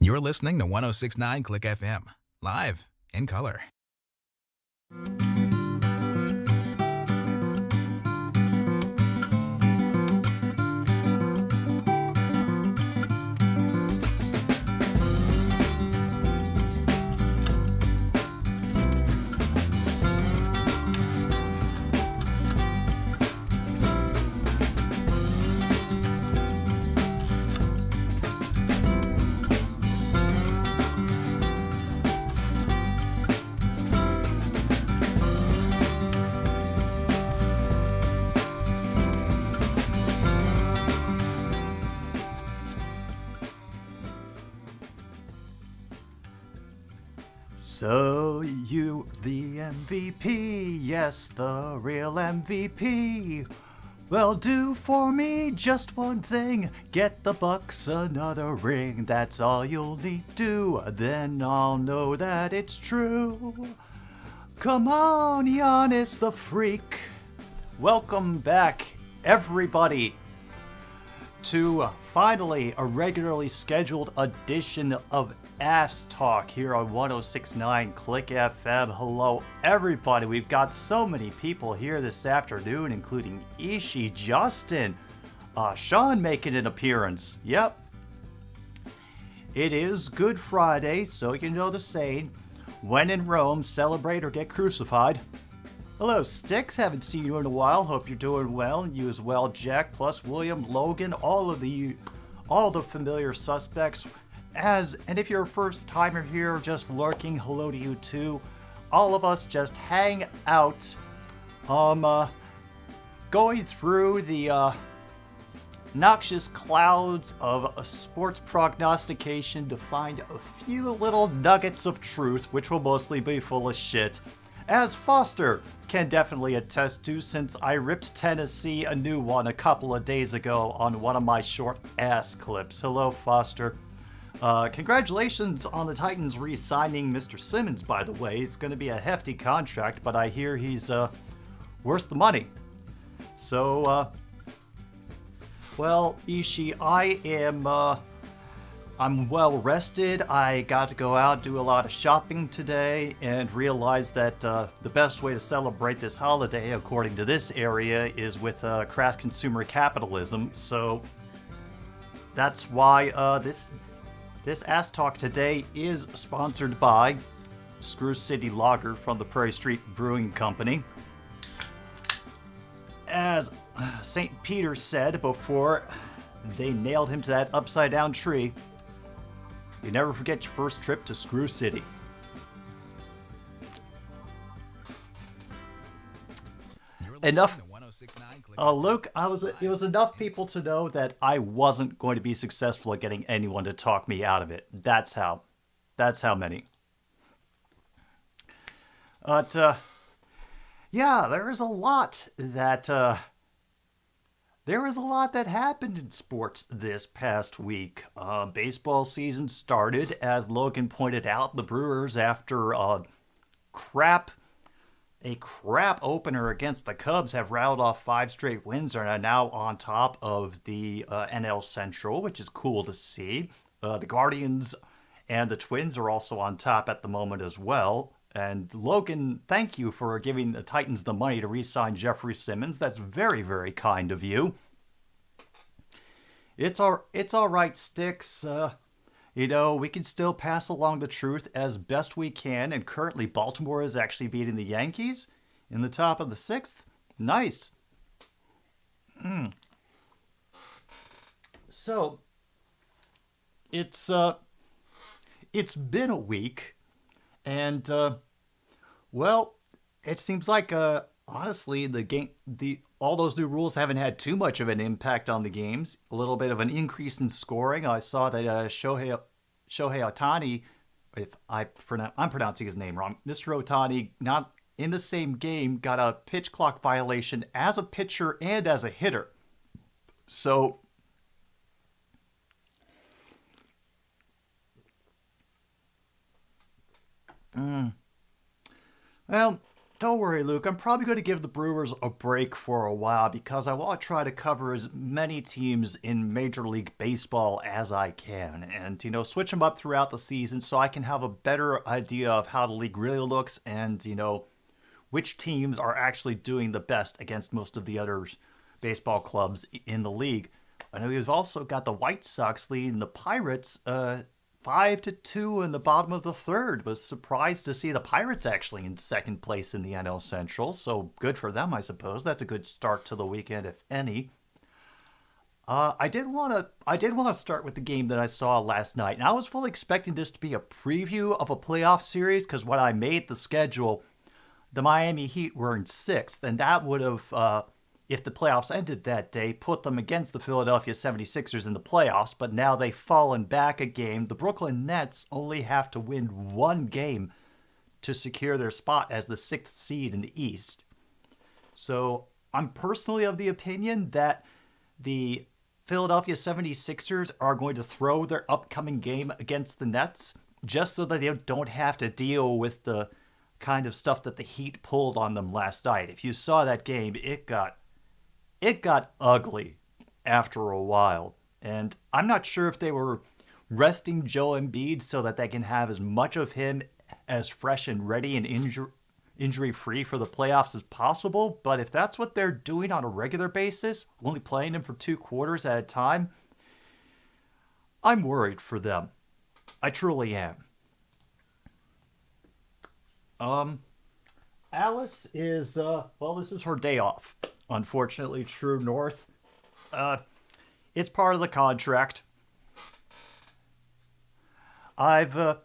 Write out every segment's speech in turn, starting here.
You're listening to 1069 Click FM, live in color. So you, the MVP, yes, the real MVP. Well, do for me just one thing, get the Bucks another ring. That's all you'll need to, then I'll know that it's true. Come on, Giannis the Freak. Welcome back, everybody, to finally a regularly scheduled edition of Ass Talk here on 1069 Click FM. Hello, everybody. We've got so many people here this afternoon, including Ishi, Justin, Sean making an appearance. Yep. It is Good Friday, so you know the saying, when in Rome, celebrate or get crucified. Hello, Sticks. Haven't seen you in a while. Hope you're doing well. You as well, Jack, plus William, Logan, all the familiar suspects. And if you're a first timer here, just lurking, hello to you too. All of us just hang out, going through the noxious clouds of a sports prognostication to find a few little nuggets of truth, which will mostly be full of shit, as Foster can definitely attest to, since I ripped Tennessee a new one a couple of days ago on one of my short ass clips. Hello, Foster. Congratulations on the Titans re-signing Mr. Simmons, by the way. It's going to be a hefty contract, but I hear he's worth the money. So, well, Ishii, I'm well rested. I got to go out, do a lot of shopping today, and realized that the best way to celebrate this holiday, according to this area, is with crass consumer capitalism. So that's why this Ass Talk today is sponsored by Screw City Lager from the Prairie Street Brewing Company. As St. Peter said before they nailed him to that upside down tree, you never forget your first trip to Screw City. Enough. Luke, it was enough people to know that I wasn't going to be successful at getting anyone to talk me out of it. That's how many. But, yeah, there is a lot that happened in sports this past week. Baseball season started, as Logan pointed out. The Brewers, after a crap opener against the Cubs, have rattled off 5 straight wins and are now on top of the NL Central, which is cool to see. The Guardians and the Twins are also on top at the moment as well. And Logan, thank you for giving the Titans the money to re-sign Jeffrey Simmons. That's very, very kind of you. It's all right, Sticks. We can still pass along the truth as best we can, and currently Baltimore is actually beating the Yankees in the top of the 6th. Nice. So, it's been a week, and, well, it seems like, honestly, all those new rules haven't had too much of an impact on the games. A little bit of an increase in scoring. I saw that Shohei Ohtani, I'm pronouncing his name wrong, Mr. Ohtani, not in the same game, got a pitch clock violation as a pitcher and as a hitter. So, well, Don't worry, Luke. I'm probably going to give the Brewers a break for a while because I want to try to cover as many teams in Major League Baseball as I can and, switch them up throughout the season so I can have a better idea of how the league really looks and, which teams are actually doing the best against most of the other baseball clubs in the league. I know we've also got the White Sox leading the Pirates 5-2 in the bottom of the third. Was surprised to see the Pirates actually in second place in the NL Central, so good for them, I suppose. That's a good start to the weekend, if any. I did want to start with the game that I saw last night, and I was fully expecting this to be a preview of a playoff series because when I made the schedule, the Miami Heat were in sixth, and that would have, if the playoffs ended that day, put them against the Philadelphia 76ers in the playoffs, but now they've fallen back a game. The Brooklyn Nets only have to win one game to secure their spot as the sixth seed in the East. So I'm personally of the opinion that the Philadelphia 76ers are going to throw their upcoming game against the Nets just so that they don't have to deal with the kind of stuff that the Heat pulled on them last night. If you saw that game, it got ugly after a while. And I'm not sure if they were resting Joel Embiid so that they can have as much of him as fresh and ready and injury-free for the playoffs as possible. But if that's what they're doing on a regular basis, only playing him for 2 quarters at a time, I'm worried for them. I truly am. Alice is, this is her day off. Unfortunately, True North. It's part of the contract. The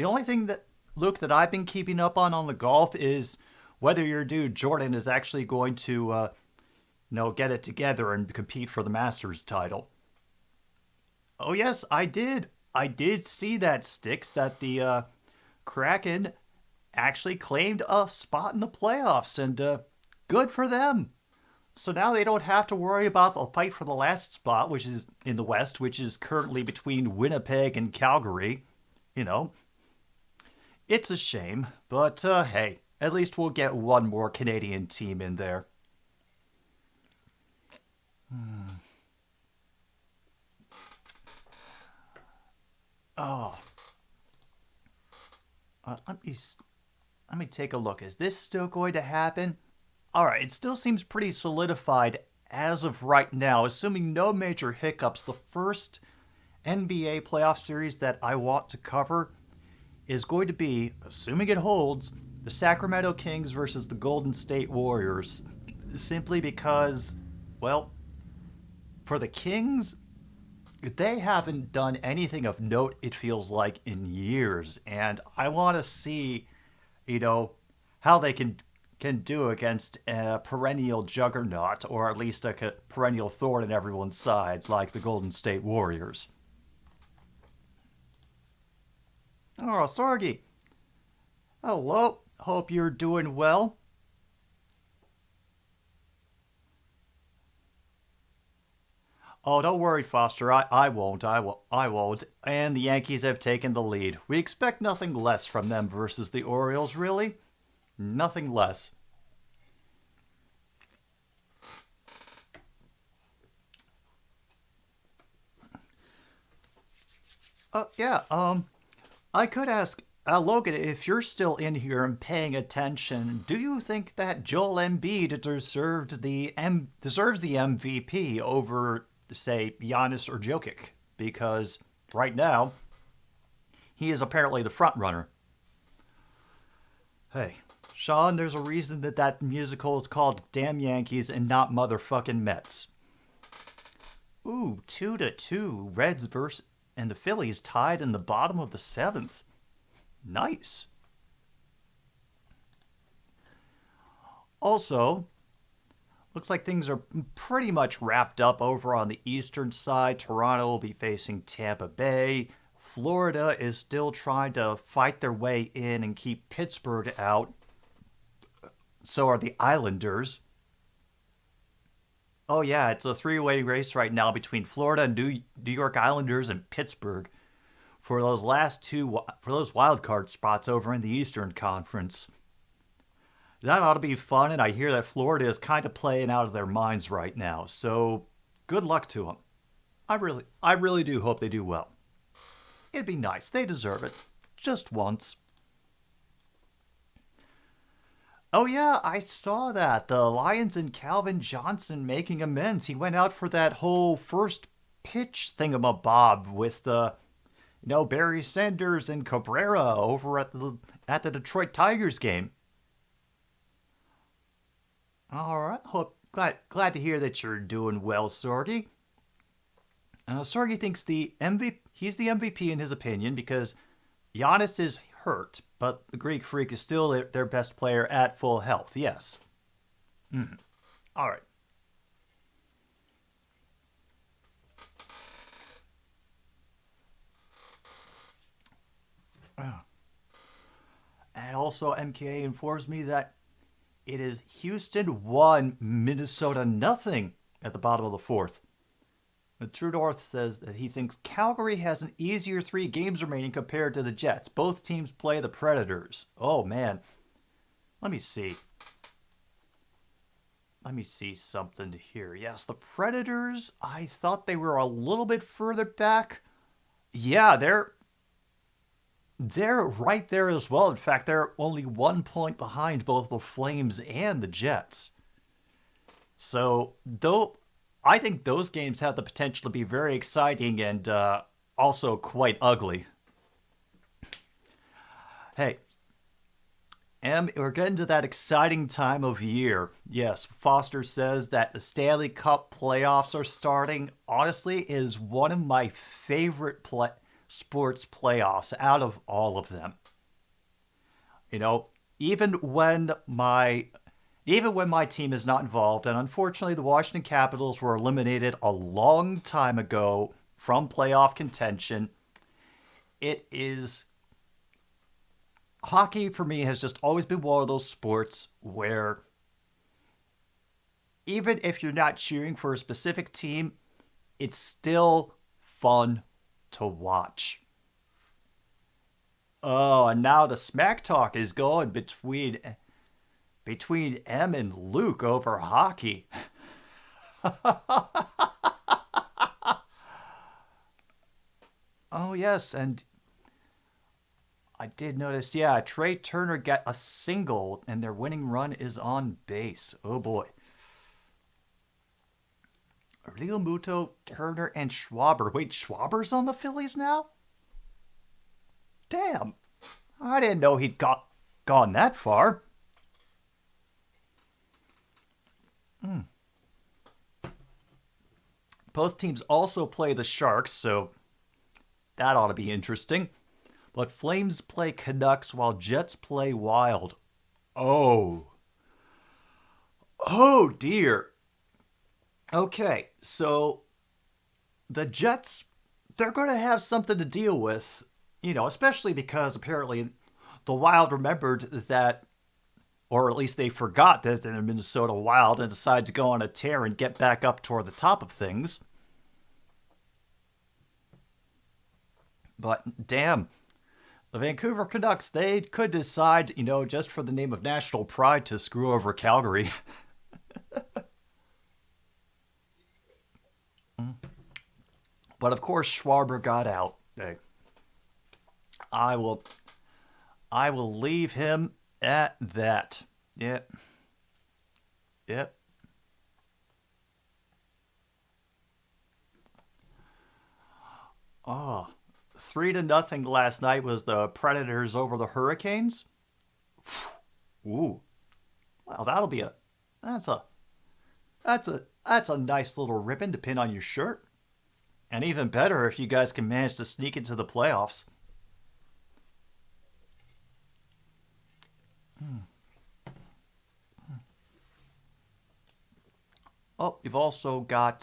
only thing that, Luke, that I've been keeping up on the golf is whether your dude Jordan is actually going to, get it together and compete for the Masters title. Oh yes, I did. I did see that, Sticks, that the Kraken actually claimed a spot in the playoffs, and good for them. So now they don't have to worry about the fight for the last spot, which is in the West, which is currently between Winnipeg and Calgary. It's a shame, but hey, at least we'll get one more Canadian team in there. Oh. Let me take a look. Is this still going to happen? All right, it still seems pretty solidified as of right now, assuming no major hiccups. The first NBA playoff series that I want to cover is going to be, assuming it holds, the Sacramento Kings versus the Golden State Warriors. Simply because, for the Kings, they haven't done anything of note, it feels like, in years. And I want to see, how they can do against a perennial juggernaut, or at least a perennial thorn in everyone's sides, like the Golden State Warriors. Oh, Sorgi. Hello. Hope you're doing well. Oh, don't worry, Foster. I won't. I won't. And the Yankees have taken the lead. We expect nothing less from them versus the Orioles, really. Nothing less. I could ask Logan, if you're still in here and paying attention, do you think that Joel Embiid deserves the MVP over, say, Giannis or Jokic? Because right now, he is apparently the front runner. Hey, Sean, there's a reason that musical is called Damn Yankees and not Motherfucking Mets. Ooh, 2-2. Reds and the Phillies tied in the bottom of the 7th. Nice. Also, looks like things are pretty much wrapped up over on the eastern side. Toronto will be facing Tampa Bay. Florida is still trying to fight their way in and keep Pittsburgh out. So are the Islanders. Oh yeah, it's a 3-way race right now between Florida, New York Islanders, and Pittsburgh for those wild card spots over in the Eastern Conference. That ought to be fun, and I hear that Florida is kind of playing out of their minds right now. So good luck to them. I really do hope they do well. It'd be nice. They deserve it. Just once. Oh yeah, I saw that. The Lions and Calvin Johnson making amends. He went out for that whole first pitch thingamabob with Barry Sanders and Cabrera over at the Detroit Tigers game. All right, glad to hear that you're doing well, Sorgi. Sorgi thinks he's the MVP in his opinion because Giannis is hurt, but the Greek Freak is still their best player at full health. Yes. All right. And also, MKA informs me that it is Houston 1, Minnesota nothing at the bottom of the fourth. The True North says that he thinks Calgary has an easier 3 games remaining compared to the Jets. Both teams play the Predators. Oh, man. Let me see. Let me see something here. Yes, the Predators, I thought they were a little bit further back. Yeah, they're right there as well. In fact, they're only 1 point behind both the Flames and the Jets. So, I think those games have the potential to be very exciting and also quite ugly. Hey, we're getting to that exciting time of year. Yes, Foster says that the Stanley Cup playoffs are starting. Honestly, it is one of my favorite sports playoffs out of all of them. Even when my team is not involved, and unfortunately the Washington Capitals were eliminated a long time ago from playoff contention, hockey for me has just always been one of those sports where even if you're not cheering for a specific team, it's still fun to watch. Oh, and now the smack talk is going between Em and Luke over hockey. Oh, yes, and I did notice, yeah, Trey Turner got a single, and their winning run is on base. Oh, boy. Real Muto, Turner, and Schwaber. Wait, Schwaber's on the Phillies now? Damn. I didn't know he'd gone that far. Both teams also play the Sharks, so that ought to be interesting. But Flames play Canucks while Jets play Wild. Oh dear. Okay, so the Jets, they're going to have something to deal with, especially because apparently the Wild remembered that, or at least they forgot that they're the Minnesota Wild and decided to go on a tear and get back up toward the top of things. But damn, the Vancouver Canucks, they could decide, just for the name of national pride to screw over Calgary. But of course, Schwarber got out. Hey, I will leave him at that. Yep. Oh, 3-0 last night was the Predators over the Hurricanes. Ooh, well, that's a nice little ribbon to pin on your shirt. And even better if you guys can manage to sneak into the playoffs. Oh, you've also got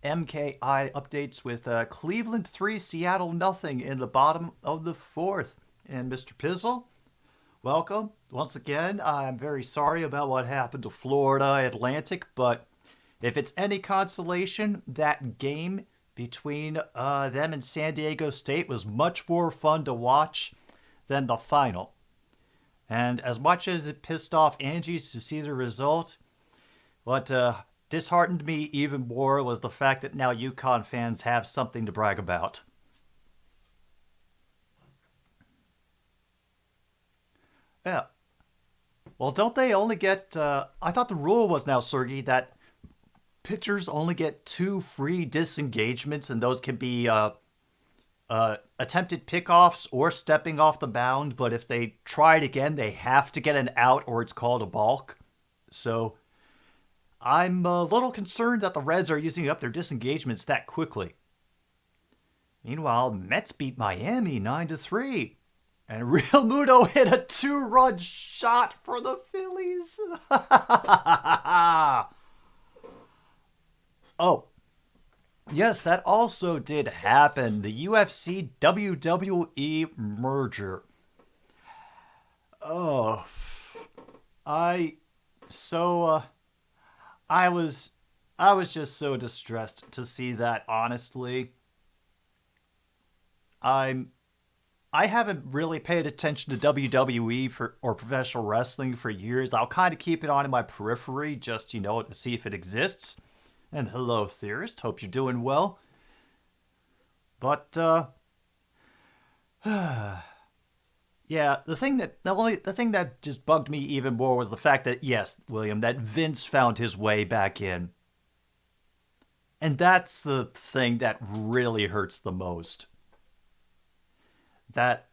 MKI updates with Cleveland 3, Seattle nothing in the bottom of the fourth. And Mr. Pizzle, welcome. Once again, I'm very sorry about what happened to Florida Atlantic, but if it's any consolation, that game between them and San Diego State was much more fun to watch than the final. And as much as it pissed off Angie to see the result, what disheartened me even more was the fact that now UConn fans have something to brag about. Yeah. Well, don't they only get... I thought the rule was now, Sergey, that pitchers only get 2 free disengagements, and those can be attempted pickoffs or stepping off the mound, but if they try it again, they have to get an out or it's called a balk. So I'm a little concerned that the Reds are using up their disengagements that quickly. Meanwhile, Mets beat Miami 9-3. And Real Muto hit a 2-run shot for the Phillies. Oh, yes, that also did happen. The UFC WWE merger. Oh, I was just so distressed to see that, honestly. I haven't really paid attention to WWE or professional wrestling for years. I'll kind of keep it on in my periphery just, to see if it exists. And hello, ThIIIrd. Hope you're doing well. But, yeah, the thing that just bugged me even more was the fact that, yes, William, that Vince found his way back in. And that's the thing that really hurts the most. That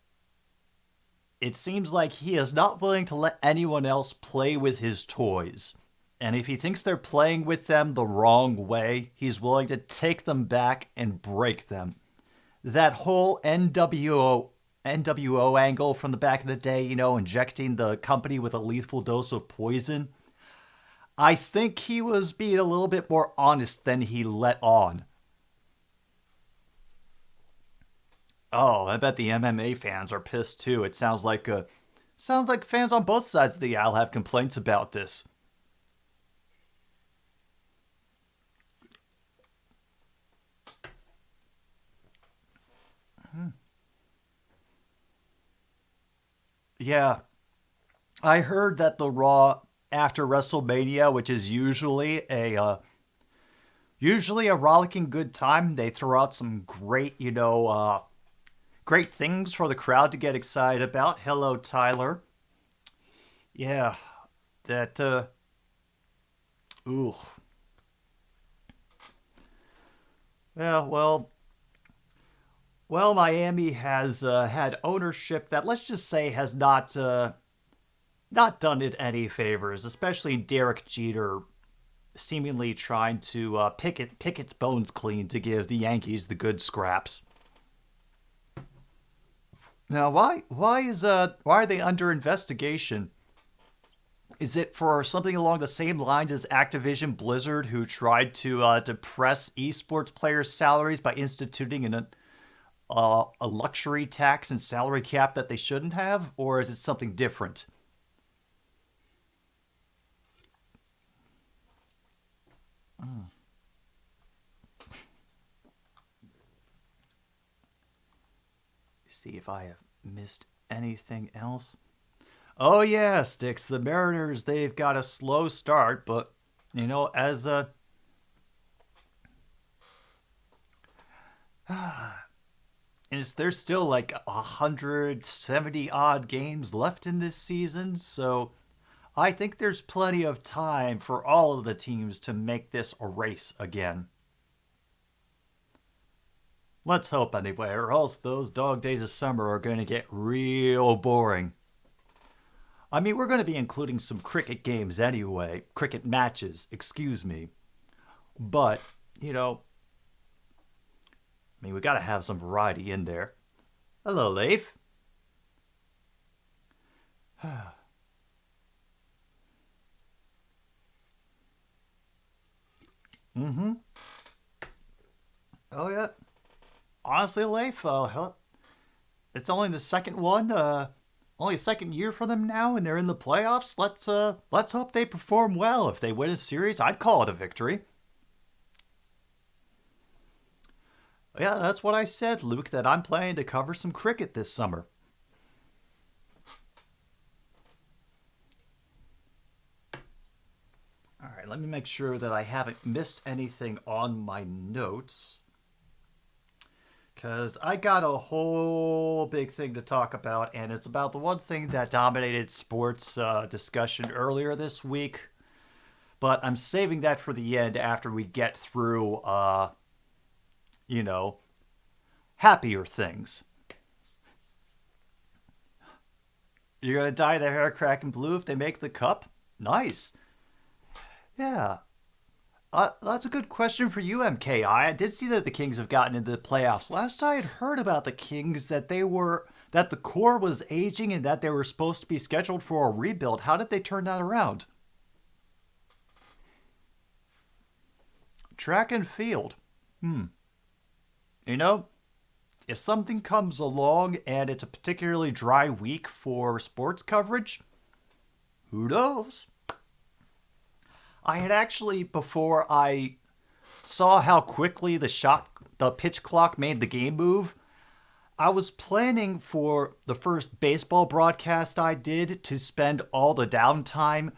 it seems like he is not willing to let anyone else play with his toys. And if he thinks they're playing with them the wrong way, he's willing to take them back and break them. That whole NWO angle from the back of the day, injecting the company with a lethal dose of poison, I think he was being a little bit more honest than he let on. Oh, I bet the MMA fans are pissed too. It sounds like fans on both sides of the aisle have complaints about this. Yeah, I heard that the Raw after WrestleMania, which is usually a rollicking good time, they throw out some great, great things for the crowd to get excited about. Hello, Tyler. Yeah, that, ooh. Yeah, well, Miami has had ownership that, let's just say, has not done it any favors, especially Derek Jeter seemingly trying to pick its bones clean to give the Yankees the good scraps. Now, why are they under investigation? Is it for something along the same lines as Activision Blizzard, who tried to depress esports players' salaries by instituting a luxury tax and salary cap that they shouldn't have, or is it something different? See if I have missed anything else. Oh yeah, Sticks. The Mariners, they've got a slow start, but as a there's still like 170 odd games left in this season, so I think there's plenty of time for all of the teams to make this a race again. Let's hope anyway, or else those dog days of summer are going to get real boring. I mean, we're going to be including some cricket games anyway. Cricket matches, excuse me. But, we got to have some variety in there. Hello, Leif. Mm-hmm. Oh, yeah. Honestly, Leif, it's only the second one, only second year for them now, and they're in the playoffs. Let's hope they perform well. If they win a series, I'd call it a victory. Yeah, that's what I said, Luke, that I'm planning to cover some cricket this summer. right, let me make sure that I haven't missed anything on my notes. Because I got a whole big thing to talk about, and it's about the one thing that dominated sports discussion earlier this week. But I'm saving that for the end after we get through, happier things. You're going to dye their hair cracking blue if they make the cup? Nice. Yeah. That's a good question for you, MKI. I did see that the Kings have gotten into the playoffs. Last I had heard about the Kings that that the core was aging and that they were supposed to be scheduled for a rebuild. How did they turn that around? Track and field. If something comes along and it's a particularly dry week for sports coverage, who knows? I had actually, before I saw how quickly the pitch clock made the game move, I was planning for the first baseball broadcast I did to spend all the downtime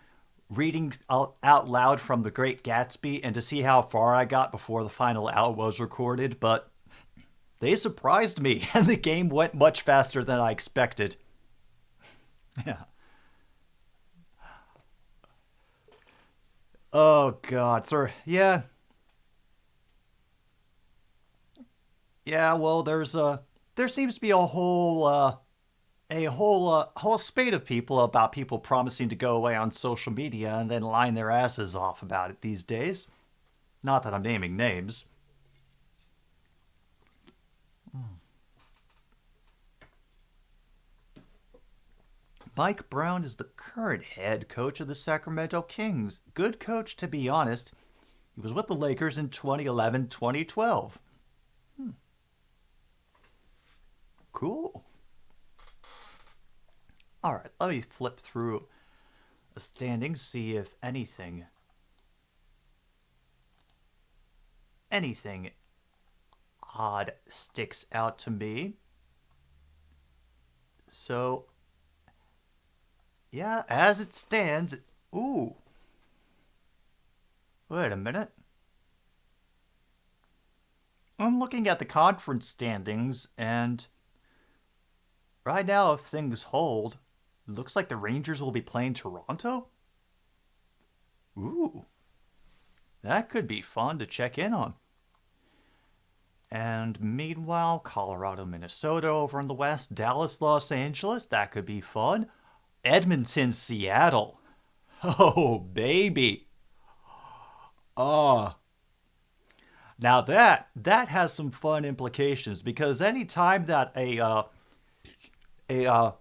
reading out loud from The Great Gatsby and to see how far I got before the final out was recorded, but they surprised me and the game went much faster than I expected. Yeah. Oh God, yeah. Yeah, well, there seems to be a whole spate of people promising to go away on social media and then lying their asses off about it these days. Not that I'm naming names. Mike Brown is the current head coach of the Sacramento Kings. Good coach, to be honest. He was with the Lakers in 2011-2012. Cool. All right, let me flip through the standings, see if anything odd sticks out to me. So, yeah, as it stands, ooh. Wait a minute. I'm looking at the conference standings, and right now, if things hold, it looks like the Rangers will be playing Toronto. Ooh. That could be fun to check in on. And meanwhile, Colorado, Minnesota over in the west, Dallas, Los Angeles, that could be fun. Edmonton, Seattle. Oh, baby. Oh. Now that has some fun implications, because anytime that a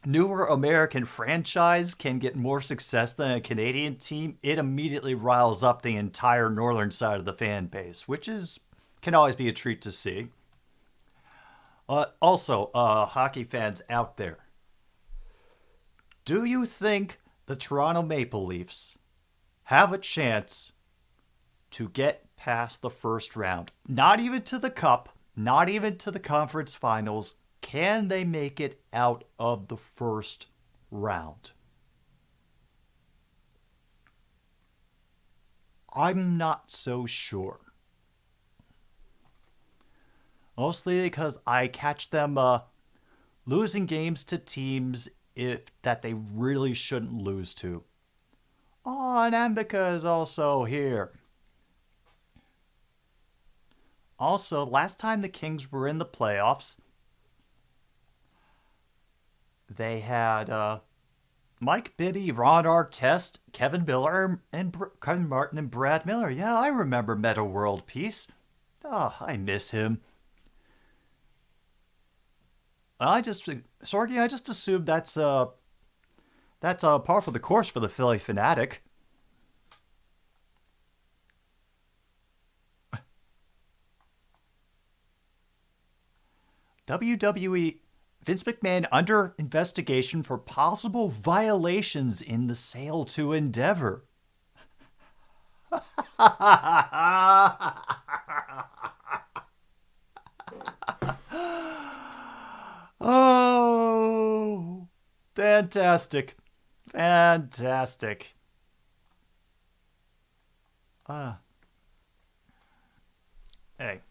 newer American franchise can get more success than a Canadian team, it immediately riles up the entire northern side of the fan base, which can always be a treat to see. Also, hockey fans out there, do you think the Toronto Maple Leafs have a chance to get past the first round? Not even to the Cup, not even to the conference finals. Can they make it out of the first round? I'm not so sure. Mostly because I catch them losing games to teams that they really shouldn't lose to. Oh, and Ambika is also here. Also, last time the Kings were in the playoffs, they had Mike Bibby, Ron Artest, Kevin Miller, and Kevin Martin and Brad Miller. Yeah, I remember Meta World Peace. Oh, I miss him. Sorgi, I just assumed that's par for the course for the Philly Fanatic. WWE, Vince McMahon under investigation for possible violations in the sale to Endeavor. Oh, fantastic. Fantastic. Hey.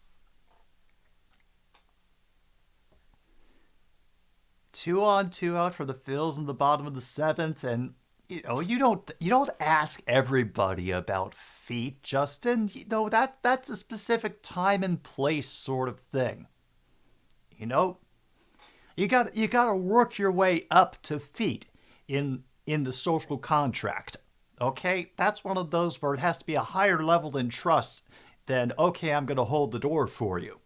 2 on, 2 out for the Phils in the bottom of the 7th, and you don't ask everybody about feet, Justin. That's a specific time and place sort of thing. You gotta work your way up to feet in the social contract. Okay? That's one of those where it has to be a higher level in trust than, okay, I'm gonna hold the door for you.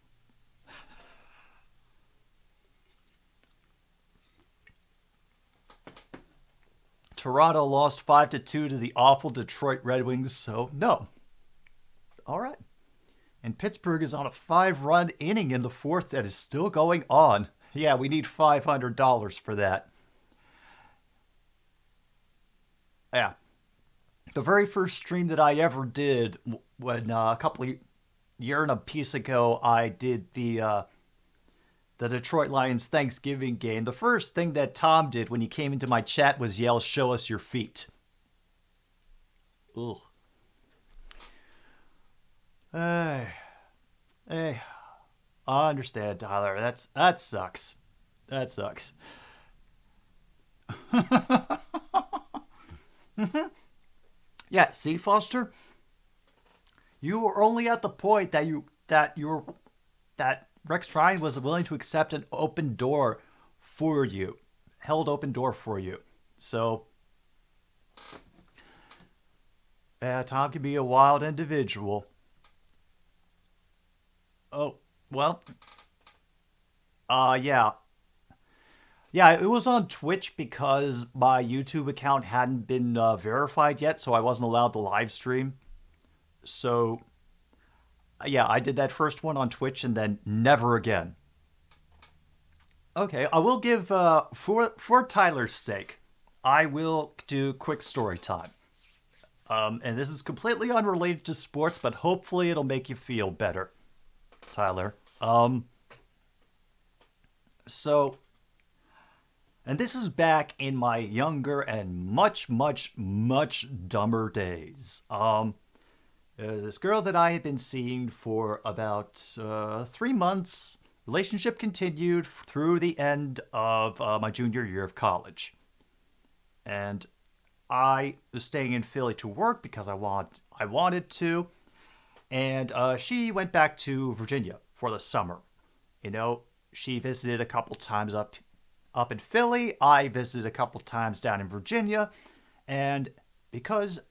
Toronto lost 5-2 to the awful Detroit Red Wings, so no. All right. And Pittsburgh is on a 5-run inning in the 4th that is still going on. Yeah, we need $500 for that. Yeah. The very first stream that I ever did, when a couple of year and a piece ago, I did the Detroit Lions Thanksgiving game, the first thing that Tom did when he came into my chat was yell, "Show us your feet." Ugh. Hey, I understand, Tyler. That sucks. That sucks. Yeah, see, Foster, you were only at the point that Rex Ryan was willing to accept an open door for you, held open door for you. So, Tom can be a wild individual. Oh, well, yeah. Yeah, it was on Twitch because my YouTube account hadn't been verified yet, so I wasn't allowed to live stream. So, yeah, I did that first one on Twitch and then never again. Okay, I will give, for Tyler's sake, I will do quick story time. And this is completely unrelated to sports, but hopefully it'll make you feel better, Tyler. So, and this is back in my younger and much, much, much dumber days. This girl that I had been seeing for about 3 months. Relationship continued through the end of my junior year of college. And I was staying in Philly to work because I wanted to. And she went back to Virginia for the summer. She visited a couple times up in Philly. I visited a couple times down in Virginia. And because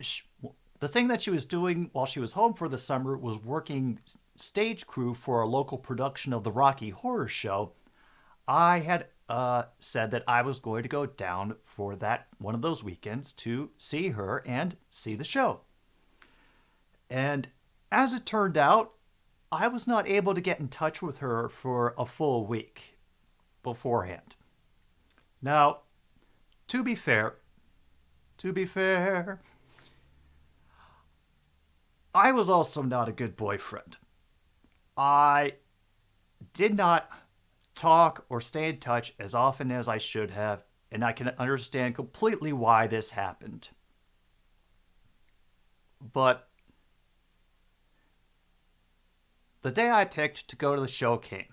the thing that she was doing while she was home for the summer was working stage crew for a local production of the Rocky Horror Show, I had said that I was going to go down for that one of those weekends to see her and see the show. And as it turned out, I was not able to get in touch with her for a full week beforehand. Now, to be fair, I was also not a good boyfriend. I did not talk or stay in touch as often as I should have, and I can understand completely why this happened. But the day I picked to go to the show came.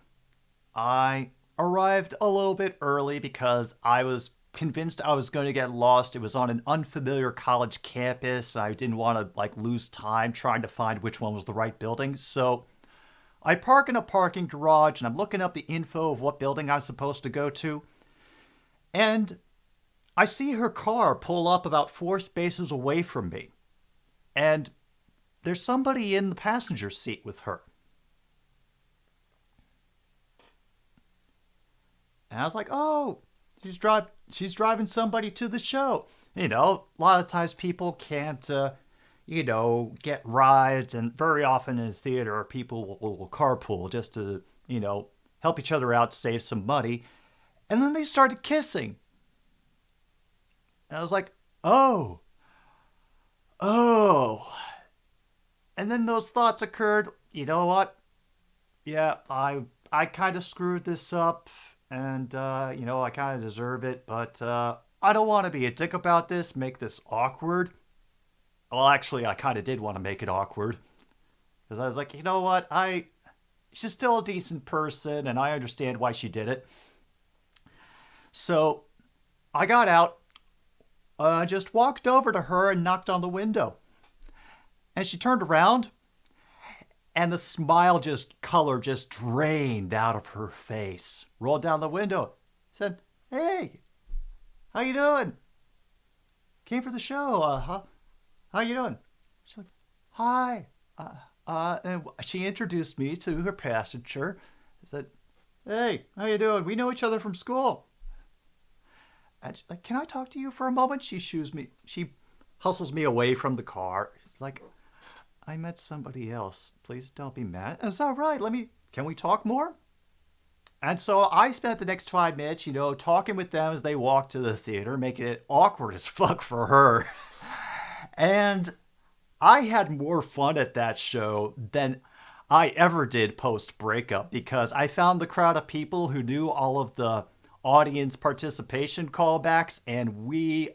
I arrived a little bit early because I was convinced I was going to get lost. It was on an unfamiliar college campus. I didn't want to lose time trying to find which one was the right building. So I park in a parking garage and I'm looking up the info of what building I'm supposed to go to. And I see her car pull up about 4 spaces away from me. And there's somebody in the passenger seat with her. And I was like, oh, she's driving somebody to the show. A lot of times people can't, get rides. And very often in the theater, people will carpool just to, help each other out, save some money. And then they started kissing. And I was like, oh. And then those thoughts occurred, you know what? Yeah, I kind of screwed this up. And, I kind of deserve it, but I don't want to be a dick about this, make this awkward. Well, actually, I kind of did want to make it awkward. Because I was like, you know what? She's still a decent person, and I understand why she did it. So I got out, just walked over to her and knocked on the window. And she turned around, and the color just drained out of her face. Rolled down the window. Said, "Hey, how you doing? Came for the show. How you doing?" She's like, "Hi." And she introduced me to her passenger. I said, "Hey, how you doing? We know each other from school." And she's like, "Can I talk to you for a moment?" She hustles me away from the car. She's like, "I met somebody else. Please don't be mad." "Is that right? Can we talk more?" And so I spent the next 5 minutes, talking with them as they walked to the theater, making it awkward as fuck for her. And I had more fun at that show than I ever did post-breakup, because I found the crowd of people who knew all of the audience participation callbacks, and we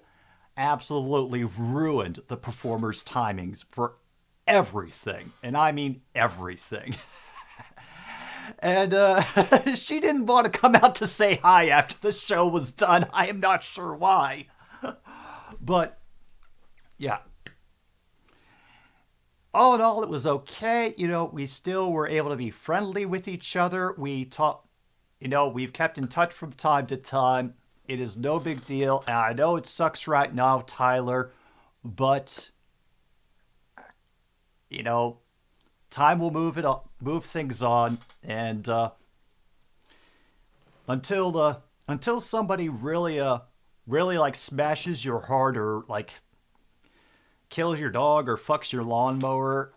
absolutely ruined the performers' timings for everything. And I mean everything. And she didn't want to come out to say hi after the show was done. I am not sure why. But, yeah. All in all, it was okay. We still were able to be friendly with each other. We talked, we've kept in touch from time to time. It is no big deal. And I know it sucks right now, Tyler, but, time will move things on. And until somebody really like smashes your heart, or like kills your dog, or fucks your lawnmower,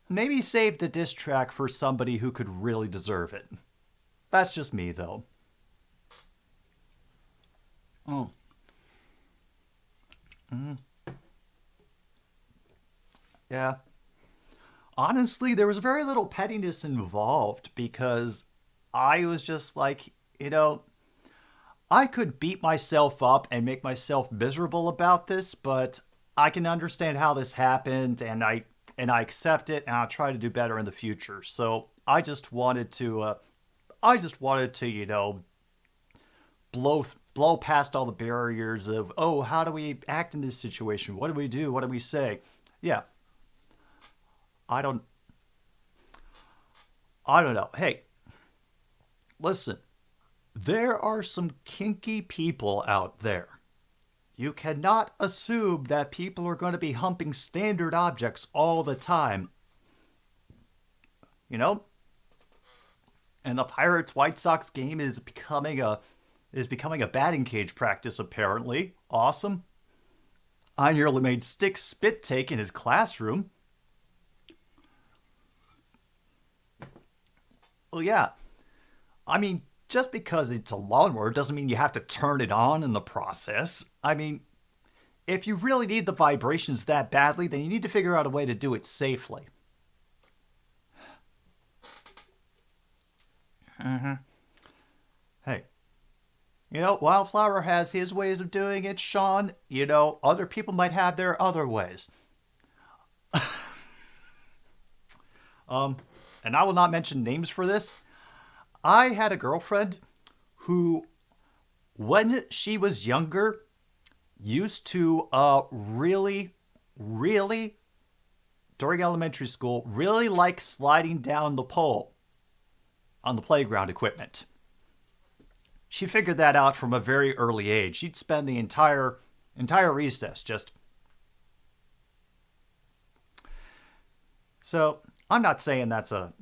maybe save the diss track for somebody who could really deserve it. That's just me, though. Oh. Yeah. Honestly, there was very little pettiness involved, because I was just like, I could beat myself up and make myself miserable about this, but I can understand how this happened, and I accept it, and I'll try to do better in the future. So I just wanted to, blow past all the barriers of, oh, how do we act in this situation? What do we do? What do we say? Yeah. I don't know. Hey, listen, there are some kinky people out there. You cannot assume that people are going to be humping standard objects all the time. And the Pirates White Sox game is becoming a batting cage practice, apparently. Awesome. I nearly made Stick spit take in his classroom. Well, yeah. I mean, just because it's a lawnmower doesn't mean you have to turn it on in the process. I mean, if you really need the vibrations that badly, then you need to figure out a way to do it safely. Hey, Wildflower has his ways of doing it, Sean. Other people might have their other ways. And I will not mention names for this. I had a girlfriend who, when she was younger, used to really, during elementary school, really like sliding down the pole on the playground equipment. She figured that out from a very early age. She'd spend the entire recess just... So, I'm not saying that's the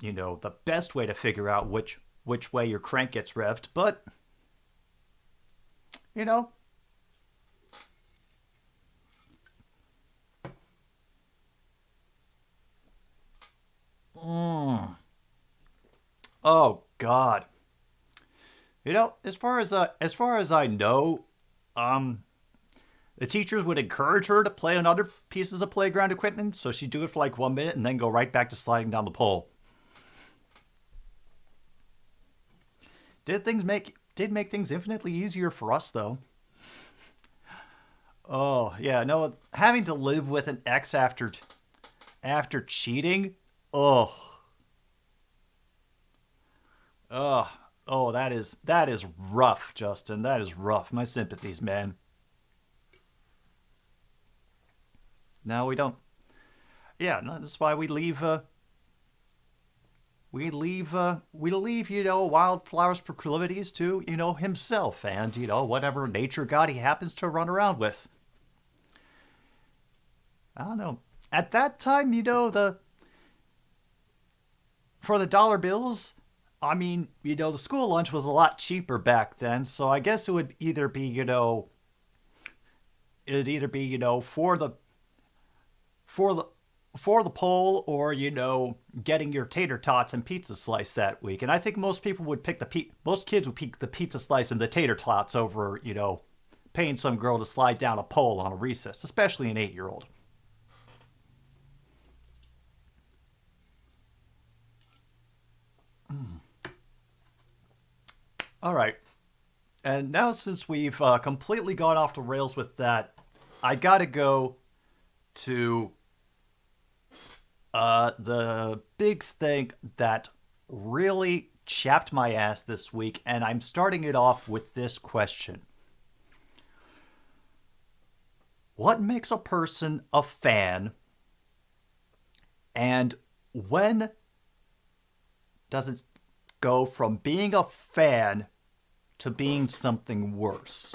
best way to figure out which way your crank gets revved, but, Oh, God. As far as I know, the teachers would encourage her to play on other pieces of playground equipment, so she'd do it for like 1 minute and then go right back to sliding down the pole. Did make things infinitely easier for us, though. Oh, yeah, no, having to live with an ex after cheating? Oh. Oh, oh, that is rough, Justin. That is rough. My sympathies, man. No, we don't. Yeah, no, that's why we leave, Wildflower's proclivities to, himself and, whatever nature god he happens to run around with. I don't know. At that time, for the dollar bills, I mean, the school lunch was a lot cheaper back then, so I guess it would either be, for the for the poll or getting your tater tots and pizza slice that week. And I think most people would pick most kids would pick the pizza slice and the tater tots over paying some girl to slide down a pole on a recess, especially an 8-year-old. All right. And now, since we've completely gone off the rails with that, I gotta go to the big thing that really chapped my ass this week, and I'm starting it off with this question. What makes a person a fan, and when does it go from being a fan to being something worse?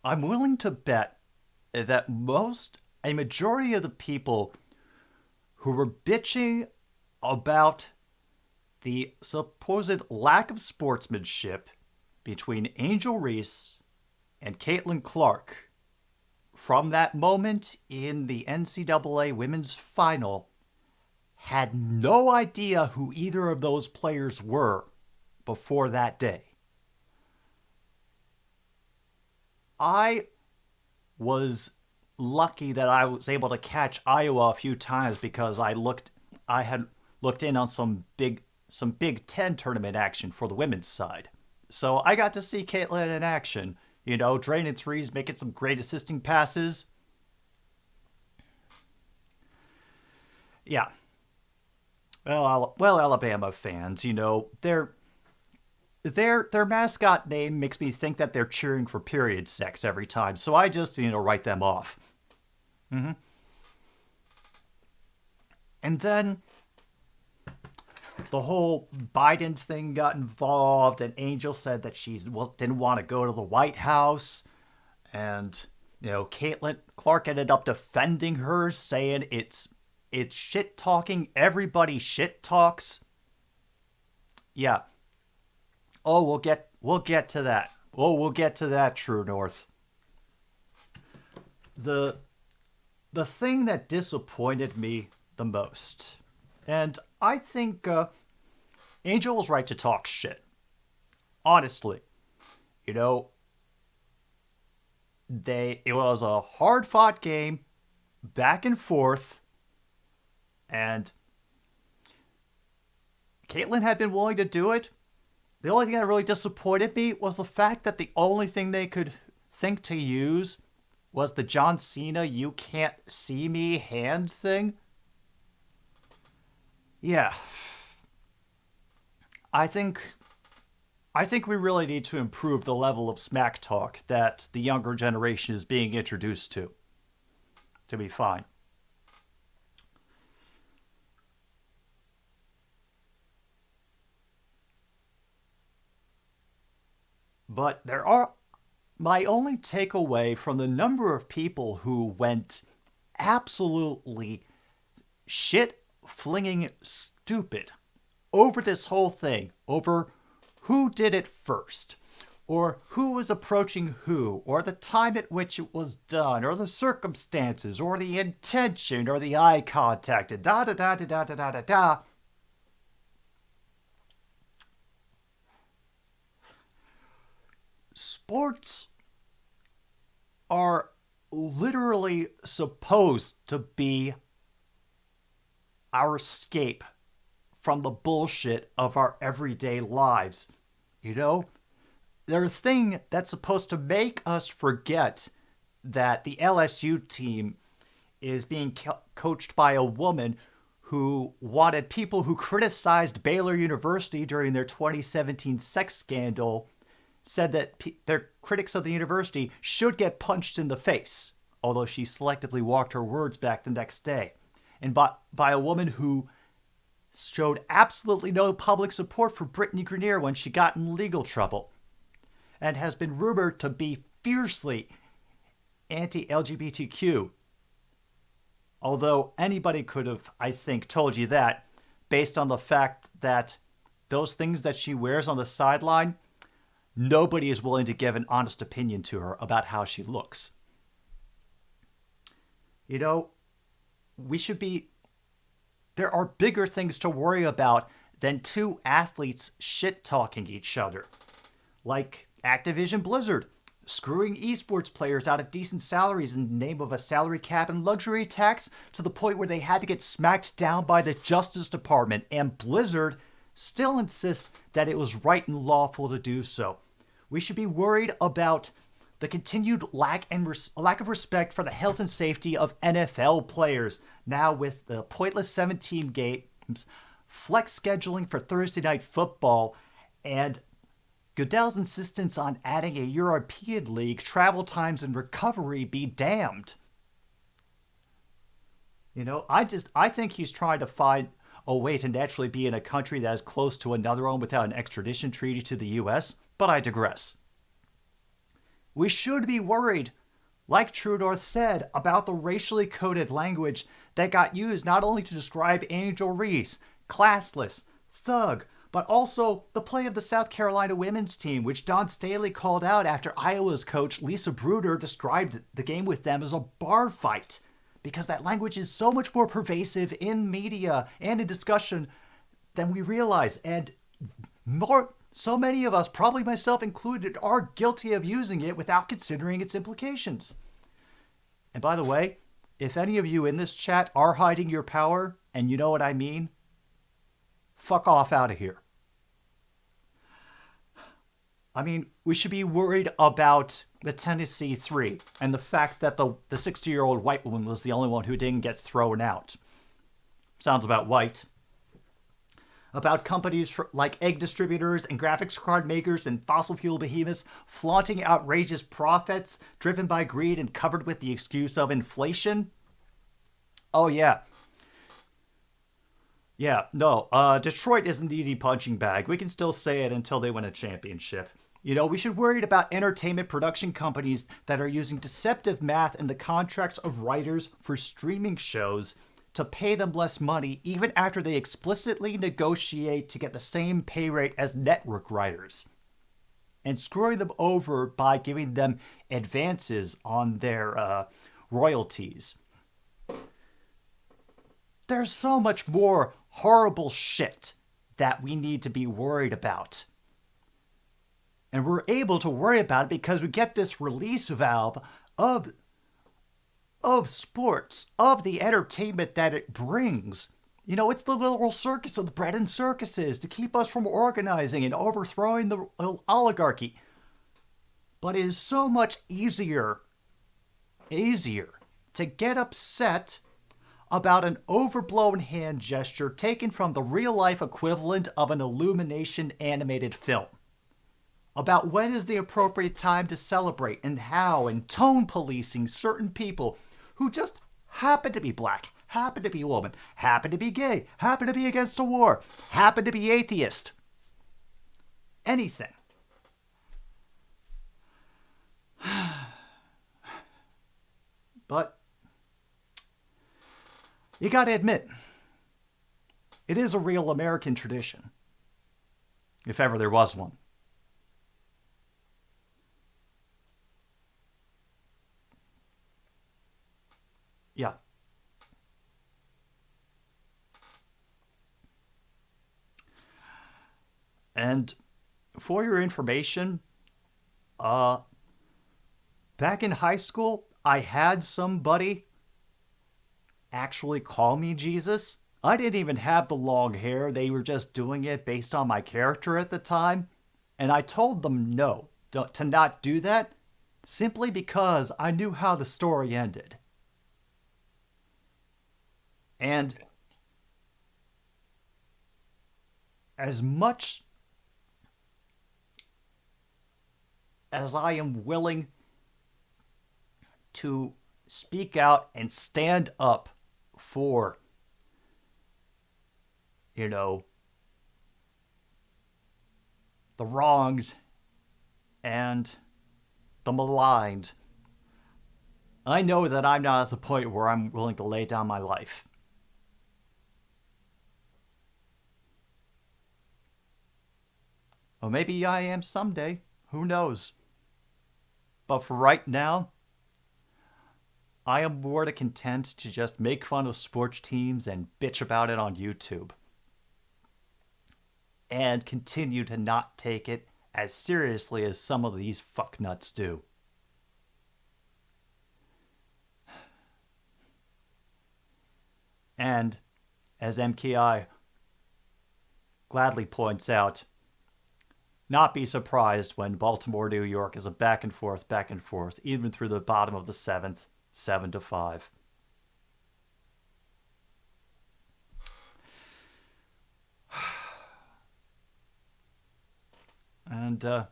I'm willing to bet that a majority of the people who were bitching about the supposed lack of sportsmanship between Angel Reese and Caitlin Clark from that moment in the NCAA women's final had no idea who either of those players were before that day. I was lucky that I was able to catch Iowa a few times because I had looked in on some Big Ten tournament action for the women's side. So I got to see Caitlin in action, draining threes, making some great assisting passes. Yeah. Well, Alabama fans, their mascot name makes me think that they're cheering for period sex every time, so I just, write them off. And then the whole Biden thing got involved, and Angel said that she didn't want to go to the White House, and Caitlin Clark ended up defending her, saying it's shit talking. Everybody shit talks. Yeah. Oh, we'll get to that. Oh, we'll get to that, True North. The thing that disappointed me the most, and I think Angel was right to talk shit. Honestly, it was a hard-fought game, back and forth, and Caitlin had been willing to do it. The only thing that really disappointed me was the fact that the only thing they could think to use was the John Cena "you can't see me" hand thing. Yeah. I think we really need to improve the level of smack talk that the younger generation is being introduced to be fine. But my only takeaway from the number of people who went absolutely shit-flinging stupid over this whole thing, over who did it first, or who was approaching who, or the time at which it was done, or the circumstances, or the intention, or the eye contact, and da-da-da-da-da-da-da-da. Sports are literally supposed to be our escape from the bullshit of our everyday lives. They're a thing that's supposed to make us forget that the LSU team is being coached by a woman who wanted people who criticized Baylor University during their 2017 sex scandal, said that their critics of the university should get punched in the face, although she selectively walked her words back the next day. And by a woman who showed absolutely no public support for Brittany Grenier when she got in legal trouble, and has been rumored to be fiercely anti-LGBTQ. Although anybody could have, I think, told you that based on the fact that those things that she wears on the sideline, nobody is willing to give an honest opinion to her about how she looks. You know, there are bigger things to worry about than two athletes shit-talking each other. Like Activision Blizzard screwing esports players out of decent salaries in the name of a salary cap and luxury tax, to the point where they had to get smacked down by the Justice Department, and Blizzard still insists that it was right and lawful to do so. We should be worried about the continued lack of respect for the health and safety of NFL players, now with the pointless 17 games, flex scheduling for Thursday Night Football, and Goodell's insistence on adding a European league, travel times and recovery be damned. You know, I think he's trying to find a way to naturally be in a country that is close to another one without an extradition treaty to the US, but I digress. We should be worried, like True North said, about the racially coded language that got used not only to describe Angel Reese, classless, thug, but also the play of the South Carolina women's team, which Don Staley called out after Iowa's coach Lisa Bruder described the game with them as a bar fight, because that language is so much more pervasive in media and in discussion than we realize, and so many of us, probably myself included, are guilty of using it without considering its implications. And by the way, if any of you in this chat are hiding your power, and you know what I mean, fuck off out of here. I mean, we should be worried about the Tennessee 3 and the fact that the 60-year-old white woman was the only one who didn't get thrown out. Sounds about white. About companies like egg distributors and graphics card makers and fossil fuel behemoths flaunting outrageous profits driven by greed and covered with the excuse of inflation. Oh, yeah. Yeah, no, Detroit is an easy punching bag. We can still say it until they win a championship. You know, we should worry about entertainment production companies that are using deceptive math in the contracts of writers for streaming shows to pay them less money even after they explicitly negotiate to get the same pay rate as network writers, and screwing them over by giving them advances on their royalties. There's so much more horrible shit that we need to be worried about. And we're able to worry about it because we get this release valve of sports, of the entertainment that it brings. You know, it's the literal circus of the bread and circuses to keep us from organizing and overthrowing the oligarchy. But it is so much easier to get upset about an overblown hand gesture taken from the real-life equivalent of an Illumination animated film. About when is the appropriate time to celebrate and how, and tone policing certain people who just happen to be black, happen to be a woman, happen to be gay, happen to be against a war, happen to be atheist. Anything. But you gotta admit, it is a real American tradition, if ever there was one. Yeah. And for your information, back in high school, I had somebody actually call me Jesus. I didn't even have the long hair. They were just doing it based on my character at the time. And I told them no. to not do that simply because I knew how the story ended. And as much as I am willing to speak out and stand up for, the wronged and the maligned, I know that I'm not at the point where I'm willing to lay down my life. Or maybe I am someday. Who knows? But for right now, I am more than content to just make fun of sports teams and bitch about it on YouTube. And continue to not take it as seriously as some of these fucknuts do. And, as MKI gladly points out, not be surprised when Baltimore, New York is a back and forth, even through the bottom of the 7th, 7-5. And I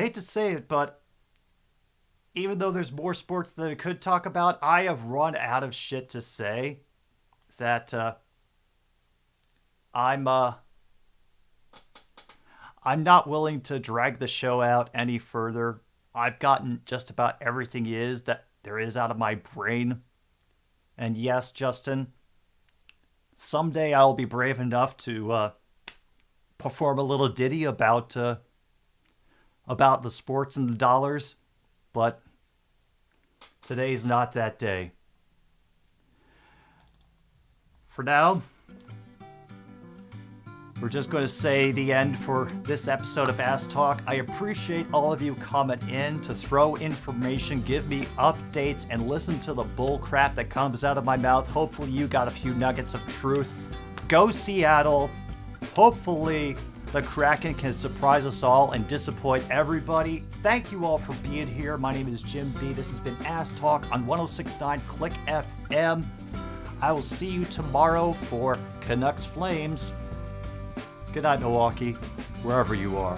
hate to say it, but even though there's more sports that I could talk about, I have run out of shit to say that I'm not willing to drag the show out any further. I've gotten just about everything that there is out of my brain. And yes, Justin, someday I'll be brave enough to perform a little ditty about the sports and the dollars, but today's not that day. For now, we're just going to say the end for this episode of Ass Talk. I appreciate all of you coming in to throw information, give me updates, and listen to the bull crap that comes out of my mouth. Hopefully you got a few nuggets of truth. Go Seattle. Hopefully the Kraken can surprise us all and disappoint everybody. Thank you all for being here. My name is Jim B. This has been Ass Talk on 106.9 Click FM. I will see you tomorrow for Canucks Flames. Good night, Milwaukee, wherever you are.